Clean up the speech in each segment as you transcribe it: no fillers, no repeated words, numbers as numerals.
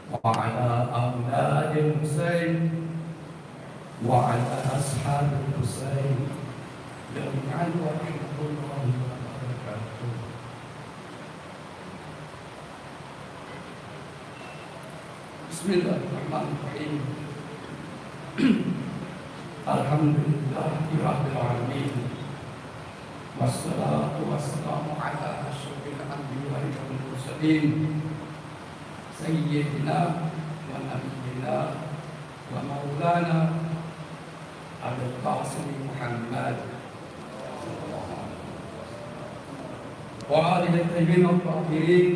وعلى أولاد الحسين وعلى أصحاب الحسين جميعا ورحمة الله وبركاته. بسم الله الرحمن الرحيم. الحمد لله رب العالمين والصلاة والسلام على أشرف الأنبياء والمرسلين سيدنا ونبينا ومولانا أبي القاسم محمد وآله الطيبين الطاهرين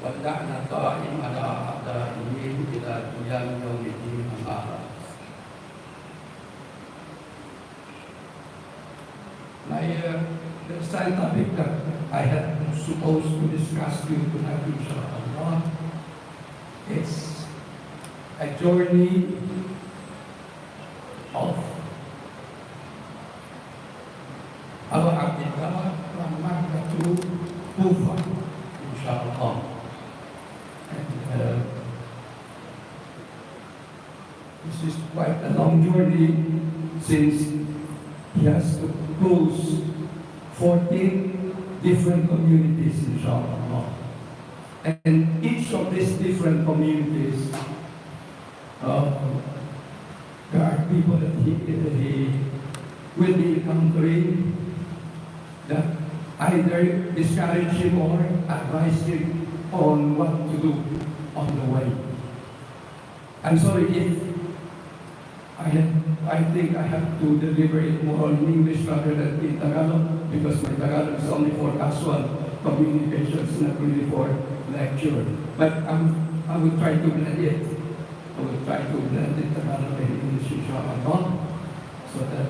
واللعنة الدائم على أعدائهم إلى قيام يوم الدين. أما بعد. The second topic that I had supposed to discuss with you tonight, inshallah, is a journey of Abu Abdullah from Makka to Kufa, inshallah. And this is quite a long journey since he has to close 14 different communities, inshallah. And each of these different communities, there are people that he will be encountering that either discourage him or advise him on what to do on the way. I'm sorry if I think I have to deliver it more in English rather than in Tagalog, because my Tagalog is only for casual communications, not really for lecture. But I will try to blend it. I will try to blend it Tagalog and English, inshallah, so that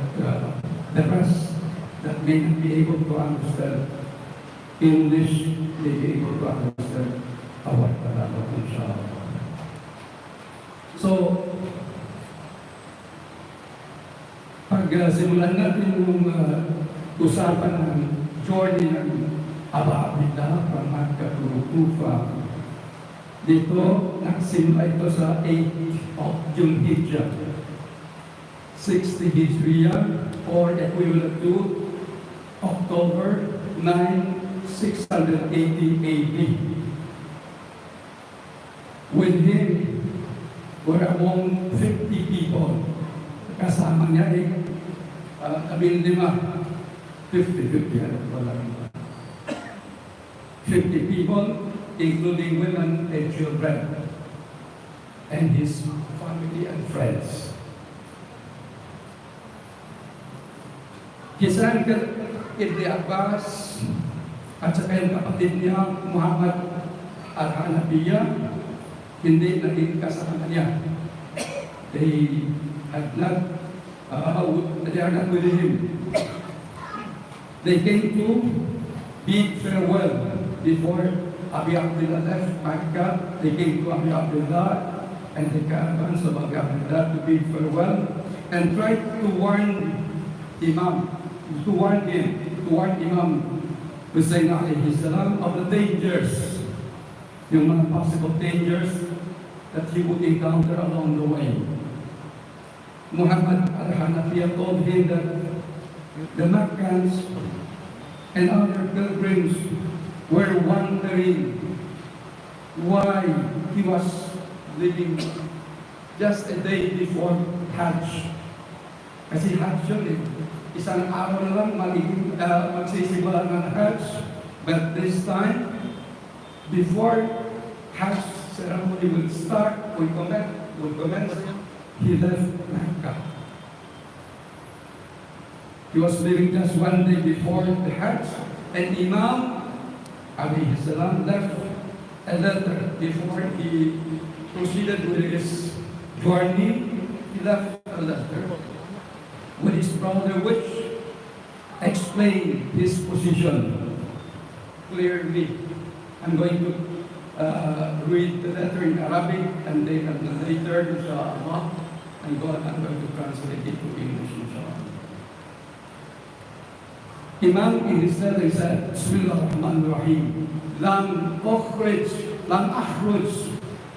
the rest that may not be able to understand English, may be able to understand our Tagalog, inshallah. So, simulan natin yung usapan ng journey ng Abu Abdullah from Makka to Kufa. Dito, nagsimula ito sa 8 of June Hijjah, 60 Hijriya, or equivalent to October 9, 680 AD. With him were among 50 people. Kasama niya kami 50 people, including women and children, and his family and friends. His uncle Ibn Abbas at saka yung kapatid niya Muhammad al-Hanafiya hindi naging kasama niya. They are not with him. They came to bid farewell before Abu Abdullah left Makkah. They came to Abu Abdullah and the caravans of Abu Abdullah to bid farewell and tried to warn Imam Husain alayhi salam of the dangers, yung mga possible dangers that he would encounter along the way. Muhammad al-Hanafiya told him that the Meccans and other pilgrims were wondering why he was leaving just a day before Hajj. Kasi Hajj yun isang araw na lang magsisimula ng Hajj. But this time, before Hajj ceremony will start, will commence, he left Mecca. He was leaving just one day before the Hajj, and Imam alayhi salam left a letter before he proceeded with his journey. He left a letter with his brother, which explained his position clearly. I'm going to read the letter in Arabic, and then later, inshallah, I'm going to translate it to English, inshallah. Imam in his letter said, Bismillahirrahmanirrahim, لم أخرج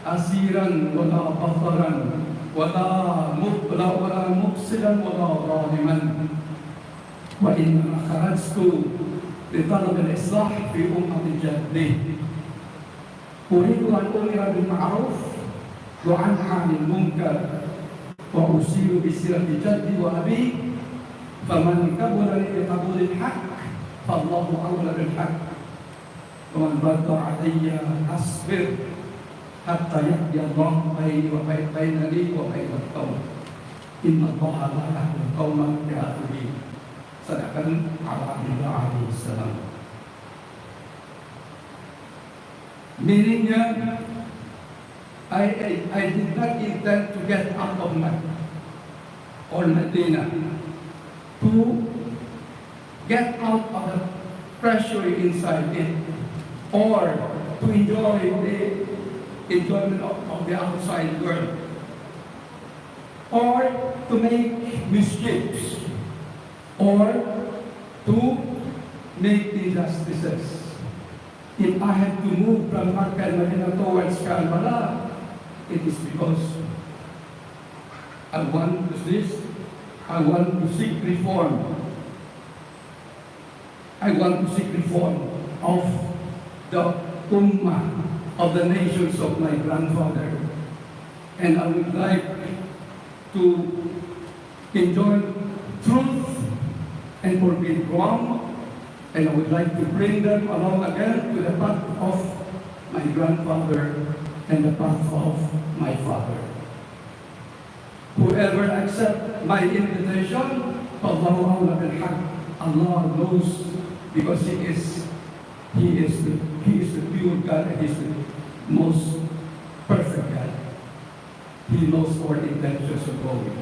asiran wala bataran, wala mufsidan wala zaliman. Wa inna kharajtu لطلب الإصلاح في أمة جدي أريد أن أمر بالمعروف وأنهى عن المنكر وأسير بسيرة جدي وأبي فمن كبرني بقبول الحق فالله أولى بالحق ومن رد علي أصبر حتى يقضي الله بينني وبين القوم إن الله لا يهدي القوم الكافرين. Sedangkan Abdullah alaihissalam. Meaningnya, I did not intend to get out of Mecca or Medina, to get out of the pressure inside it, or to enjoy the enjoyment of the outside world, or to make mischiefs, or to make injustices. If I had to move from Makkah and Medina towards Karbala, it is because I want to seek reform. I want to seek reform of the ummah, of the nations of my grandfather. And I would like to enjoy truth and forbid wrong, and I would like to bring them along again to the path of my grandfather and the path of my father. Whoever accepts my invitation, Allah knows, because He is the pure God, and He is the most perfect God. He knows our intentions of going.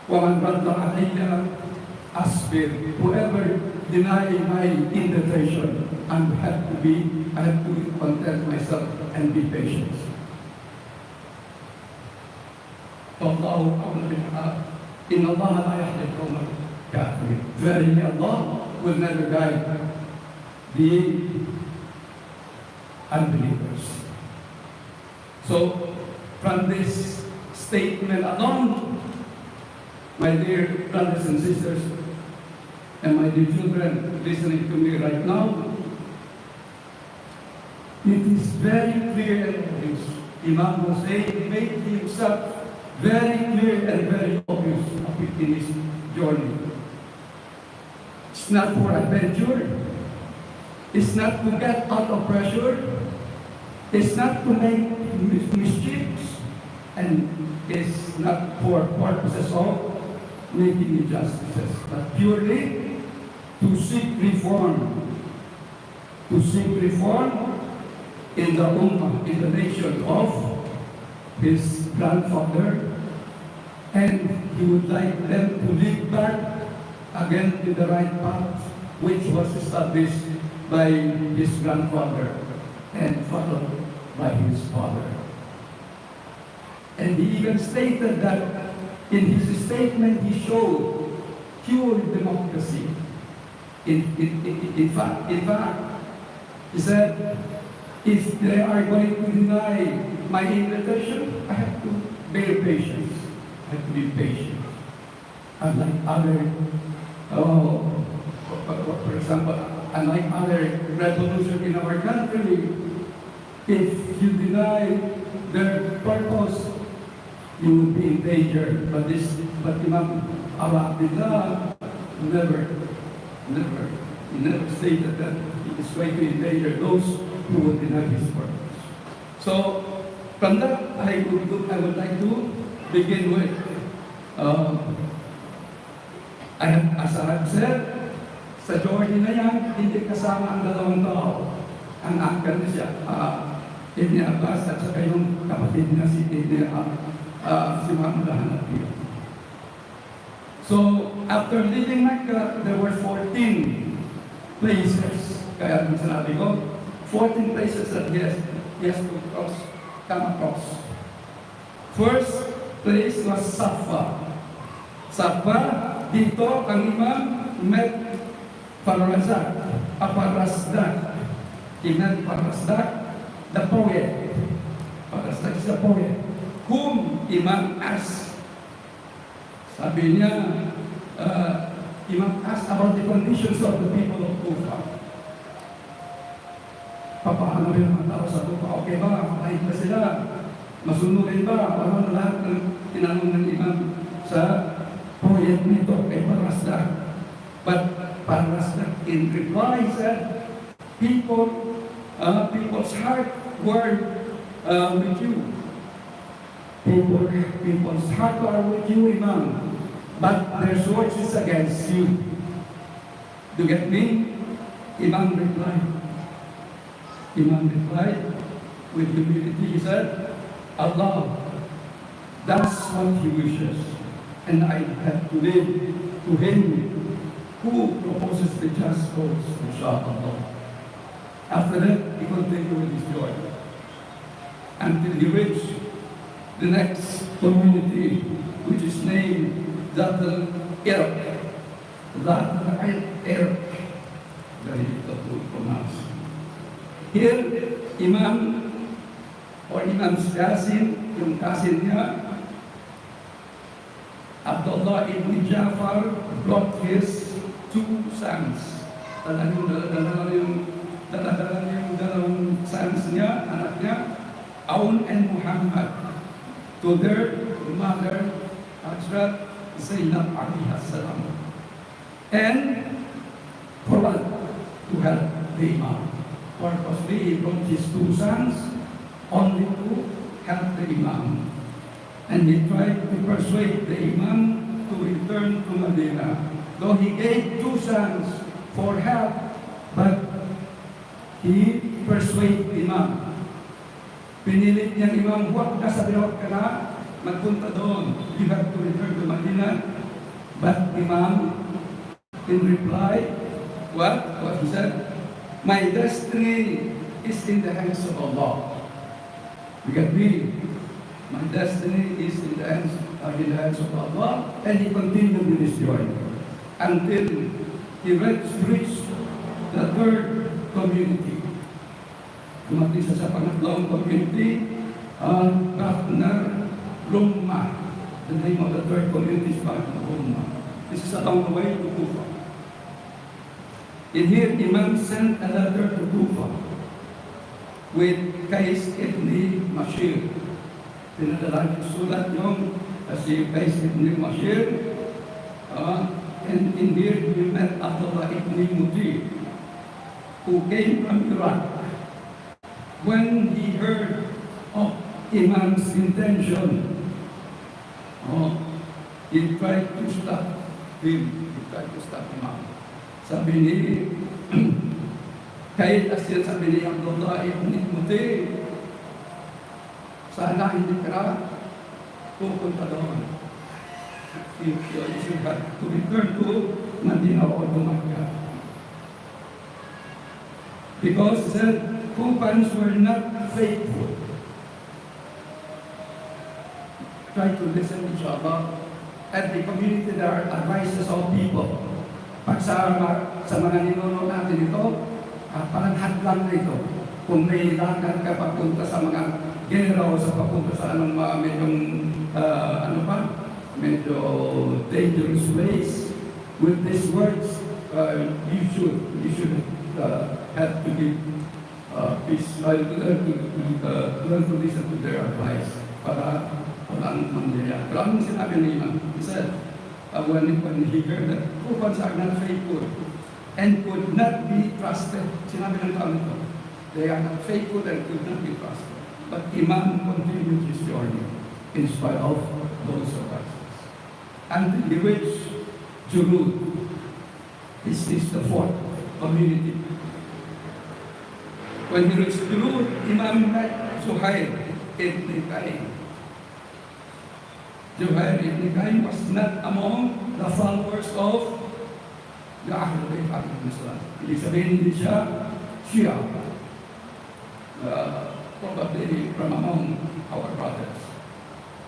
وَمَنْ رَدَّ عَلَيَّ أَصْبِرْ. Whoever denies my invitation, I have to content myself and be patient. فَاللَّهُ أَعْلَمُ بِالْحَقِّ إِنَّ اللَّهَ لَا يَهْدِي الْقَوْمَ الْكَافِرِينَ. Verily, Allah will never guide the unbelievers. So, from this statement alone, my dear brothers and sisters, and my dear children listening to me right now, it is very clear and obvious. Imam Hussein made himself very clear and very obvious in his journey. It's not for adventure. It's not to get out of pressure. It's not to make mischiefs. And it's not for purposes of making injustices, but purely to seek reform. To seek reform in the ummah, in the nation of his grandfather, and he would like them to live back again in the right path, which was established by his grandfather and followed by his father. And he even stated that in his statement he showed pure democracy. In fact, he said, if they are going to deny my invitation, I have to bear patience. I have to be patient. Unlike other, for example, unlike other revolutions in our country, if you deny their purpose, you will be in danger. But Imam Abdullah never stated that he is going to endanger those who will deny his purpose. So, from that, I would like to begin with, as I have said, sa journey na yan, hindi kasama ang dalawang tao. Ang uncle na siya, Ibn Abbas, at saka yung kapatid na si Muhammad al-Hanafi. So, after leaving Mecca, there were 14 places. Kaya sinabi ko, 14 places that he has to come across. First place was Safa. Safa, dito ang imam met Farasdak. He met Farasdak, the poet. Imam asked, sabi niya, Imam asked about the conditions of the people of Kufa. Papaano rin ang tao sa Kufa? Okay ba? Makain ba sila? Masunurin ba? Parang lahat ng tinanong ng Imam sa project nito kay Parasdak. But Parasdak in reply said, people's heart were with you. People's heart are with you, Imam. But their swords is against you. Do you get me? Imam replied with humility. He said, Allah, that's what He wishes. And I have to live to Him who proposes the just cause, inshallah. After that, he continued with his joy until he reached the next community, which is named Zat al-Irq. Zat al-Irq. Very difficult to pronounce. Here, Imam's cousin, yung cousin niya, Abdullah ibn Jafar, brought his two sons. Dala yung dalawang sons niya, anak niya, Aun and Muhammad, to their mother, Hazrat Zainab alayhi salam. And for what? To help the Imam. Purposely, he brought his two sons only to help the Imam. And he tried to persuade the Imam to return to Medina. Though he gave two sons for help, but he persuaded the Imam. Pinilit niya Imam, huwag na sa Bihot ka na, magpunta doon. You have to return to Medina. But Imam, in reply, what he said? My destiny is in the hands of Allah. You get me? My destiny is in the hands of Allah. And he continued with his joy until he reached the third community. Dumating sa pangatlong community, Batnar Rumma. The name of the third community is Batnar Rumma. This is along the way to Kufa. In here, Imam sent a letter to Kufa with Qais ibn Mashir. Pinadala yung sulat yung si Qais ibn Mashir. And in here, we met Abdullah ibn Muti, who came from Iraq. When he heard of Imam's intention, he tried to stop him. He tried to stop Imam. Sabi ni, kahit asin sabi ni Abdullah ibn Muti, sana hindi ka pupunta doon. You should have to return to Medina or to Makka. Because he said, Cubans were not faithful. Try to listen to each other. At the community, there are advices of people. Pag sa mga ninuno natin ito, parang hadlang na ito. Kung may lakad ka papunta sa mga gera o sa papunta sa anong medyo dangerous ways, with these words, you should have to give peace, learn to listen to their advice para walang mangyayari. Pero anong sinabi ni Imam? He said, when he heard that Cubans are not faithful and could not be trusted, sinabi ng tao nito, they are not faithful and could not be trusted. But Imam continued his journey in spite of those advices. Until he reached Julud. This is the fourth community. When he reached Julud, Imam met Zuhair ibn Qayn. Zuhair ibn Qayn was not among the followers of the Ahlul Bayt of Islam. Ibig sabihin hindi siya Shia. Probably from among our brothers.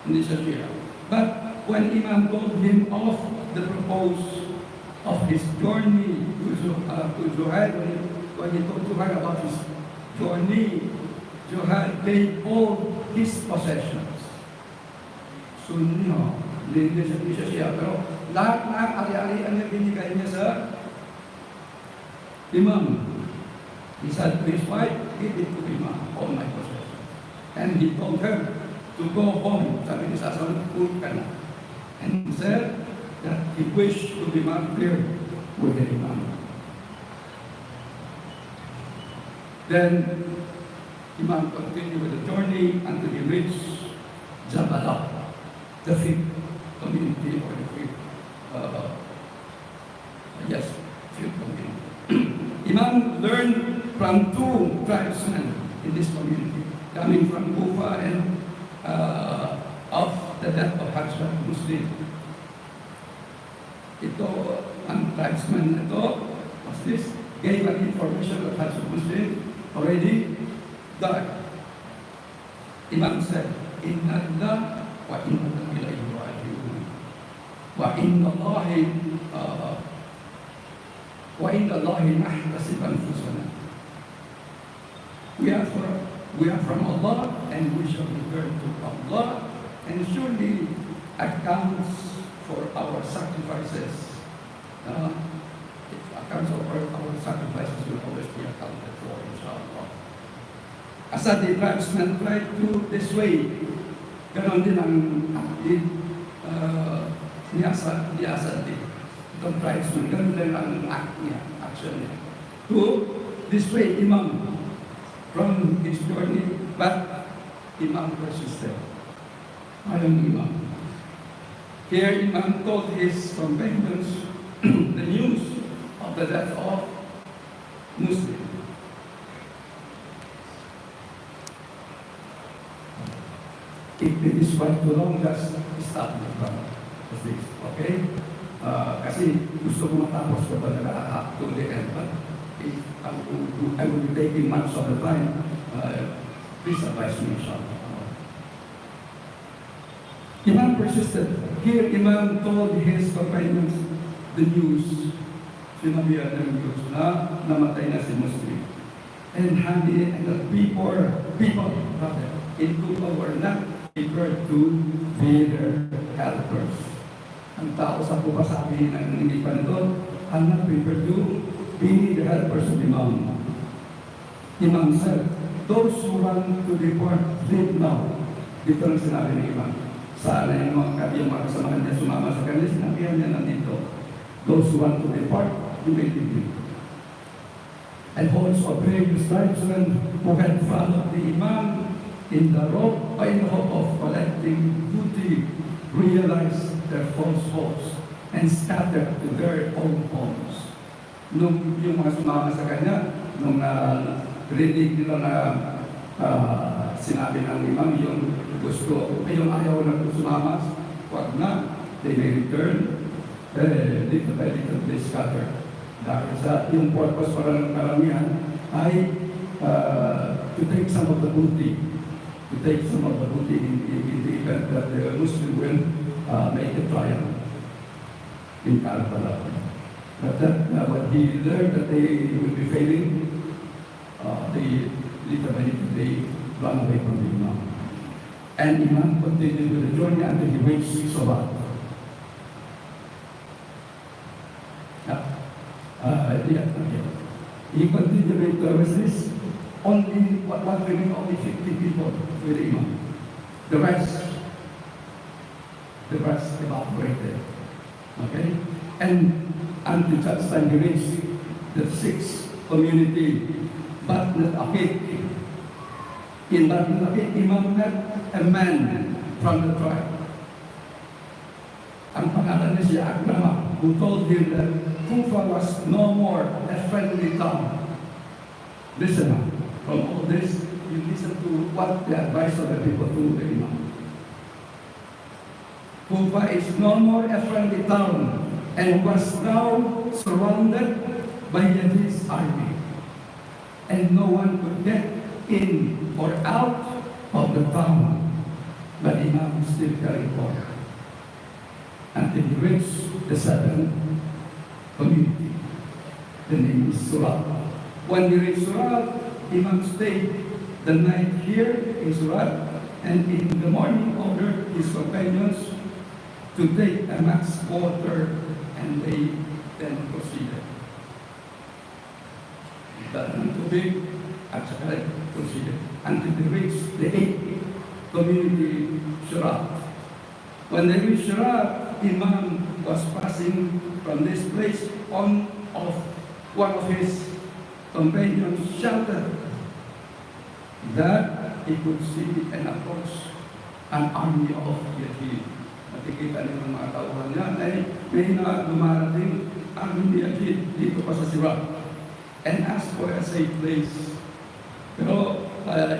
Hindi siya Shia. But when Imam told him of the purpose of his journey to Zuhair, when he told Zuhair about his journey, Zuhair gave all his possessions. Sunni, hindi siya siya. Pero lahat ng ari-arian niya binigay niya sa imam. He said to his wife, give it to imam, all my possessions. And he told her to go home. Sabi niya sa asawa, uwi ka na. And he said that he wished to be married with the imam. Then imam continued with the journey until he reached Jabala, the fifth community or the fifth, fifth community. Imam learned from two tribesmen in this community, coming from Kufa and of the death of Hajjah Muslim. Ito, ang tribesman na ito, was this, gave an information that Hajjah Muslim already died. Imam said, Inna Allah wa inna ilayhi raji'un. Wa inna Allahi nahtasib anfusana. We are from Allah and we shall return to Allah, and surely accounts for our sacrifices. Accounts of our sacrifices will always be accounted for, inshallah. As the tribesmen tried to dissuade, ganon din ang niasad din. Itong tribesmen, ganon din ang act niya, action niya. To dissuade Imam from his journey, but Imam persisted. Ayong Imam. Here Imam told his companions the news of the death of Muslim. If it is quite too long, just stop the problem. Okay? Kasi gusto ko matapos ko talaga to the end. But if I will be taking much of the time, please advise me, inshallah. Imam persisted. Here, Imam told his companions the news. Sinabihan ng news na namatay na si Muslim. And the people in Kufa were not prepared to be their helpers. Ang tao sa Kufa sabi ng hindi pa nito, are not prepared to be the helpers of Imam. Imam said, those who want to depart, leave now. Dito lang sinabi ni Imam. Sana yung mga kasama niya sumama sa kanila, sinabihan niya nandito. Those who want to depart, you may leave. And also various tribesmen who had followed the Imam in the hope of collecting booty, realized their false hopes and scattered to their own homes. Nung yung mga sumama sa kanya, nung rinig nila na sinabi ng Imam yung gusto, yung ayaw na sumama, wag na, they may return, little by little they scatter. Dahil sa yung purpose para ng karamihan ay to take some of the booty, in the event that the Muslim will make a triumph in Karbala. But when he learned that they will be failing, they little by little they run away from the Imam. And Imam continued with the journey until he reached Sobat. He continued with the business. Only 50 people with the Imam. The rest evaporated. Okay? And until that time he reached the sixth community, but not a pit. In Batnapit, Imam met a man from the tribe. Ang pangalan niya si Akrama, who told him that Kufa was no more a friendly town. Listen, from all this, you listen to what the advice of the people to the Imam. Kufa is no more a friendly town and was now surrounded by Yazid's army. And no one could get in or out of the town, but Imam still carried on until he reached the seventh community. The name is Surat. When he reached Surat, Imam stayed the night here in Surat And in the morning ordered his companions to take a much water, and they then proceeded. Dala ng tubig at saka proceeded until they reached the 8th community Shurat. When they reached Shurat, Imam was passing from this place on of one of his companions shouted that he could see and approach an army of Yahid. Nakikita niyo ng mga tauhan niya ay may na dumarating army ni Yahid dito pa sa Shurat and asked for a safe place. Pero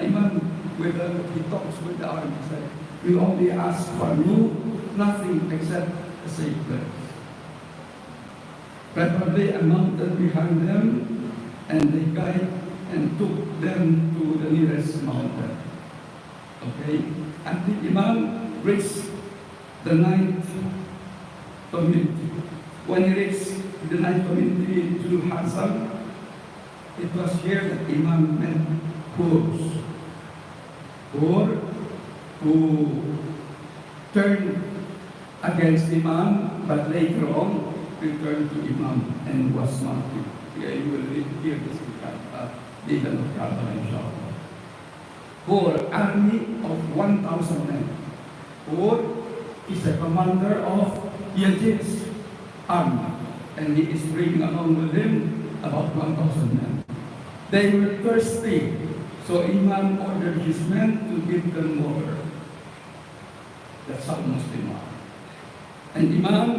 Imam, he talks with the army, said, we only ask for you nothing except a safe place. Preferably a mountain behind them, and they guide and took them to the nearest mountain. Okay? Until Imam reached the 9th community. When he reached the 9th community to Hassan, it was here that Imam met Hurs, who turned against Imam, but later on returned to Imam and was martyred. Yeah, you will hear this in Legal of Kaaba, inshallah. Hur, army of 1,000 men. Hur is the commander of Yazid's army, and he is bringing along with him about 1,000 men. They were thirsty, so Imam ordered his men to give them water. That's how Muslims are. And Imam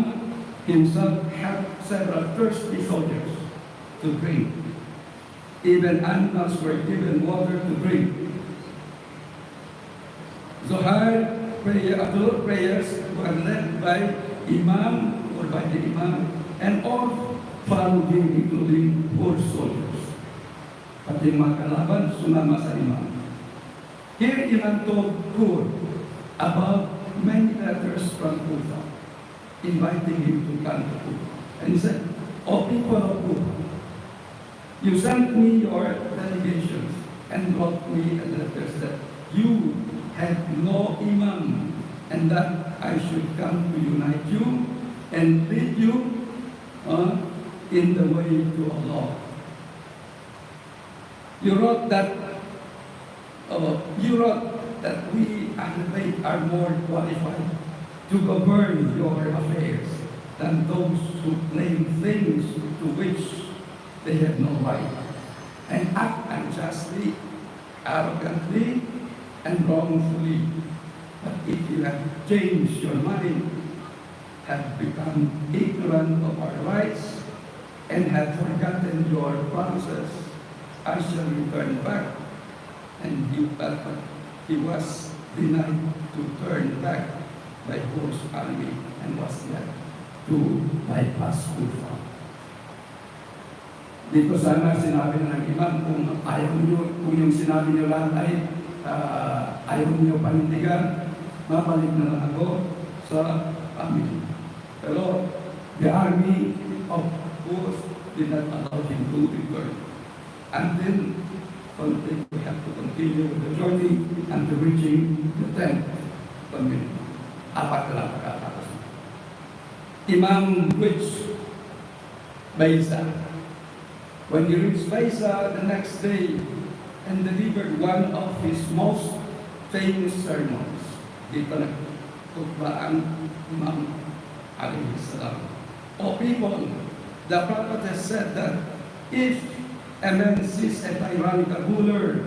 himself had several thirsty soldiers to drink. Even animals were given water to drink. Zohar adult prayers were led by Imam or by the Imam, and all followed him, including poor soldiers. Pati mga kalaban, sumama sa Imam. Here Imam told Hur about many letters from Kufa, inviting him to come to Kufa. And he said, "O people of Kufa, you sent me your delegations and brought me a letter that you had no imam, and that I should come to unite you and lead you in the way to Allah. You wrote that we Ahlul are more qualified to govern your affairs than those who claim things to which they have no right, and act unjustly, arrogantly, and wrongfully. But if you have changed your mind, have become ignorant of our rights, and have forgotten your promises, I shall return back." And he was denied to turn back by Hur's army and was led to bypass Kufa. Dito sana sinabi ng Imam, kung ayaw niyo, kung yung sinabi niyo lang ay ayaw niyo panindigan, mabalik na lang ako sa amin. Pero the army of Hur did not allow him to return. Until we have to continue with the journey until reaching the 10th community. Apat lang pagkatapos. Imam reached Paglisan. When he reached Paglisan the next day and delivered one of his most famous sermons, dito nagtutba ang Imam alayhi salam. "O people, the prophet has said that if a man sees a tyrannical ruler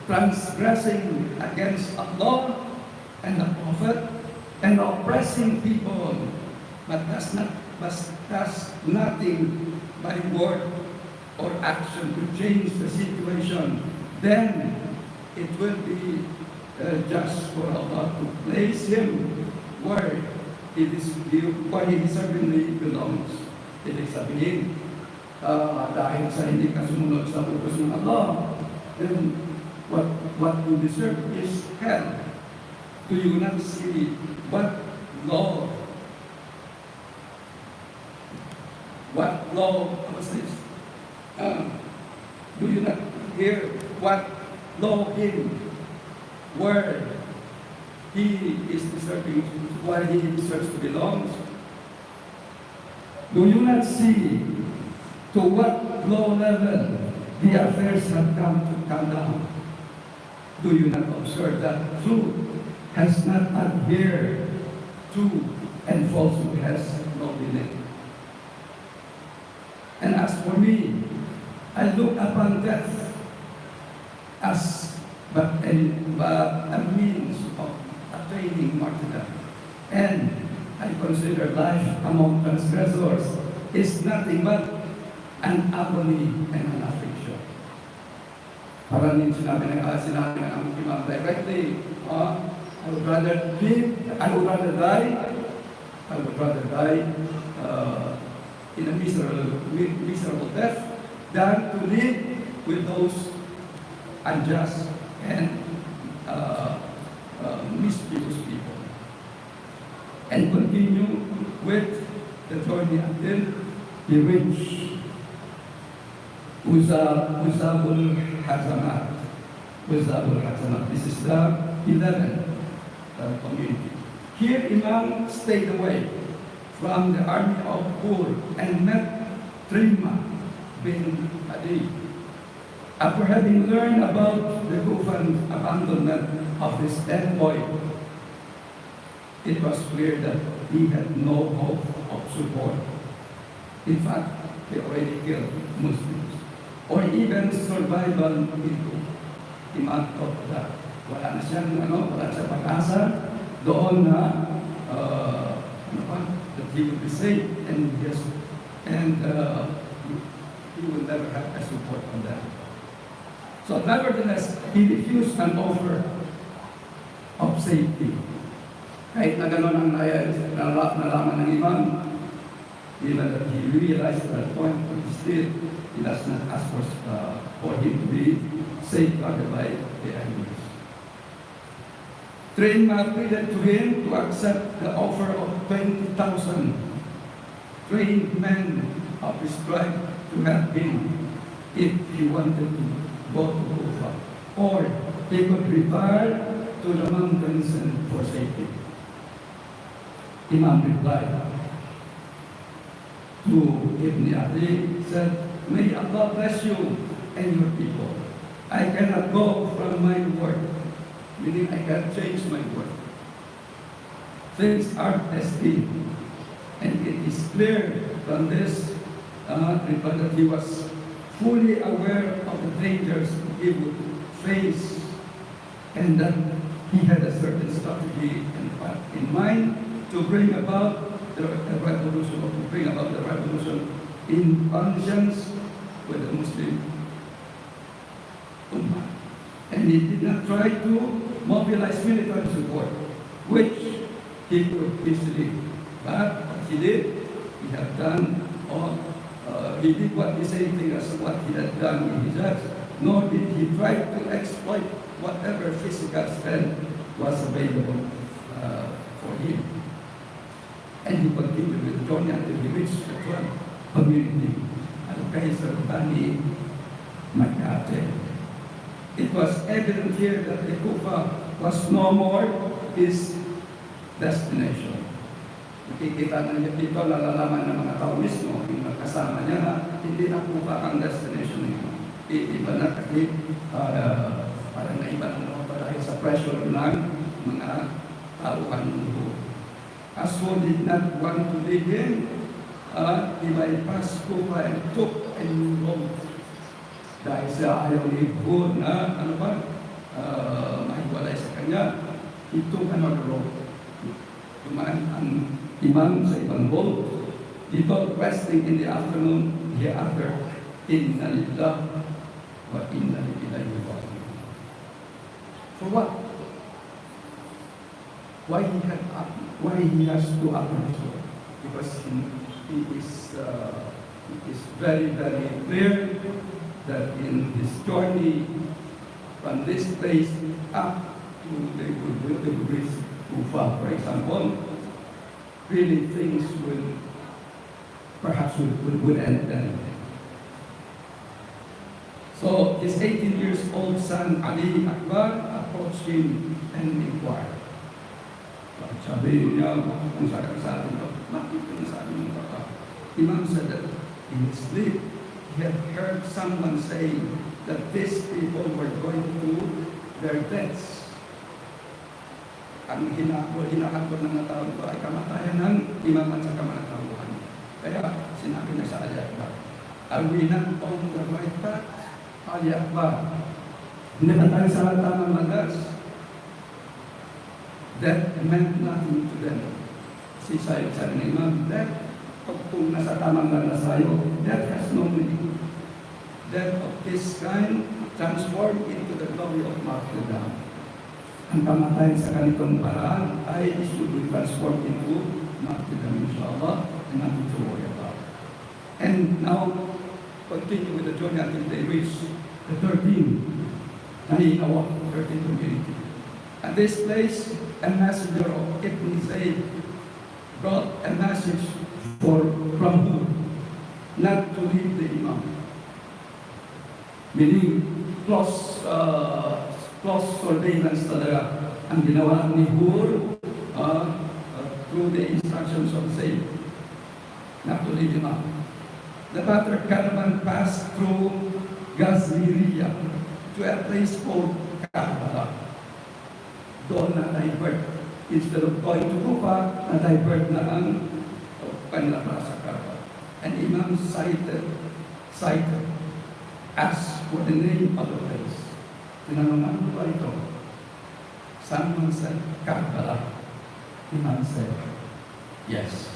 transgressing against Allah and the Prophet and oppressing people, but does nothing by word or action to change the situation, then it will be just for Allah to place him where he deservingly belongs." Ibig sabihin, dahil sa hindi kasunod sa utos ng Allah, then what you deserve is hell. Do you not see what law was this? Do you not hear what law in word he is deserving, why he deserves to belong. Do you not see to what low level the affairs have come down? Do you not observe that truth has not adhered to and falsehood has no limit? And as for me, I look upon death as but a means of attaining martyrdom. And I consider life among transgressors is nothing but an agony and an affliction. Parang yung sinabi ng imam directly, I would rather live, I would rather die in a miserable death than to live with those unjust and mischievous people. And continue with the journey until he reached Uzabul Hazamat. This is the 11th community. Here Imam stayed away from the army of Hur and met Trimma bin Adi. After having learned about the Kufan abandonment of his envoy, it was clear that he had no hope of support. In fact, they already killed Muslims, or even survival into Imam thought that wala na siyang wala siyang pag-asa doon na that he will be safe and he will never have a support on that. So nevertheless, he refused an offer of safety. Kahit na gano'n ang nalaman ng imam, even that he realized at that point, but still, he does not ask for him to be safeguarded by the enemies. Trimma pleaded to him to accept the offer of 20,000 trained men of his tribe to help him if he wanted to go to Kufa, or he could retire to the mountains and forsake it. Imam replied to Ibn Adi, said, "May Allah bless you and your people. I cannot go from my word," meaning I can't change my word. Things are destined, and it is clear from this that he was fully aware of the dangers he would face, and that he had a certain strategy in mind to bring about the revolution, or to bring about the revolution in conscience with the Muslim Ummah. And he did not try to mobilize military support, which he could easily. But what he did, he had done all. He did what the same thing as what he had done in his acts, nor did he try to exploit whatever physical strength was available for him. And he continued with the journey until he reached the 12th community, Al-Qaisar Bani Makate. It was evident here that the Kufa was no more his destination. Nakikita na niya dito, lalalaman ng mga tao mismo, yung kasama niya na hindi na Kufa ang destination niya. Iba na kasi, parang naiba na naman dahil sa pressure ng mga tauhan ng buho. As one did not want to leave him, he bypassed Kufa and took a new road. Dahil sa ayaw ni Hud na, mahiwalay sa kanya, he took another road. Tumaan ang imam sa ibang road. Dito, resting in the afternoon, hereafter, inna lillah wa inna ilaihi raji'un. For what? Why he has to act? Because it is very, very clear that in his journey from this place up to the Greece Kufa, for example, really things will perhaps end then. So his 18 years old son Ali Akbar approached him and inquired, Sabi niya, kung sabi ko, bakit ka nasabi mo ka? Imam said that in his sleep, he had heard someone saying that these people were going to their deaths. Ang hinakot ng mga tao ito ay kamatayan ng imam at sa kamanatawahan. Kaya sinabi niya sa Ali Akbar, are we not on the right path? Ali Akbar, hindi na tayo sa tamang landas. That meant nothing to them. Si sayo sa imam, that kung nasa tamang landas tayo, that has no meaning. That of this kind transformed into the glory of martyrdom. Ang kamatayan sa ganitong paraan ay should be transformed into martyrdom, inshallah, and nothing to worry about. And now, continue with the journey until they reach the 13 community. At this place, a messenger of Ibn Zayd brought a message from who? Not to leave the imam. Meaning, close surveillance talaga ang ginawa ni Hur through the instructions of Zayd. Not to leave imam. The battered caravan passed through Gazmiriya to a place called Karbala. Doon na divert. Instead of going to Kufa, na divert na ang kanilang para sa Karbala. And Imam cited as for the name of the place. Tinanong ano ba ito? Someone said, Karbala. Imam said, yes,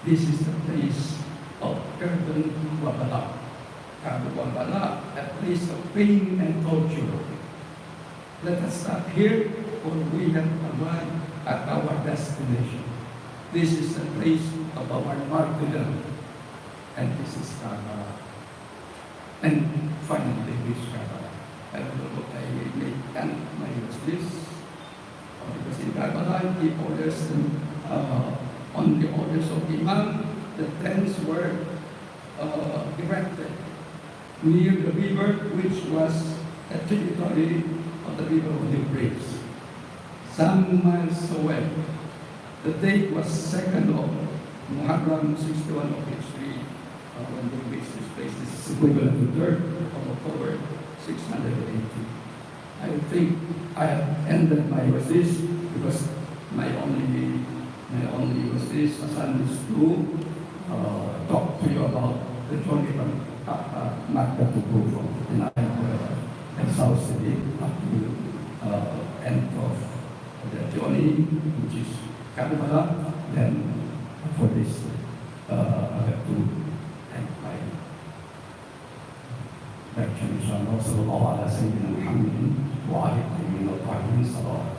this is the place of Karbala Wabala. Karbala Wabala, a place of pain and torture. Let us stop here, for we have arrived at our destination. This is the place of our martyrdom, and this is Karbala. And finally, they reach Karbala. I don't know what I may end my this. Because in Karbala, he orders them, on the orders of Imam, the tents were erected near the river, which was a tributary of the river of the Euphrates, some miles away. The date was 2nd of Muharram 61 of Hijri, when they reached this place. This is equivalent to 3rd of October 680. I think I have ended my verses because my only verses is to talk to you about the journey from Makka to Kufa, and I have exhausted up to end of the journey, which is Karbala. Then for this, I have to end my lecture. Inshallah, sallallahu ala sayyidina Muhammadin wa alihi wa sahbihi.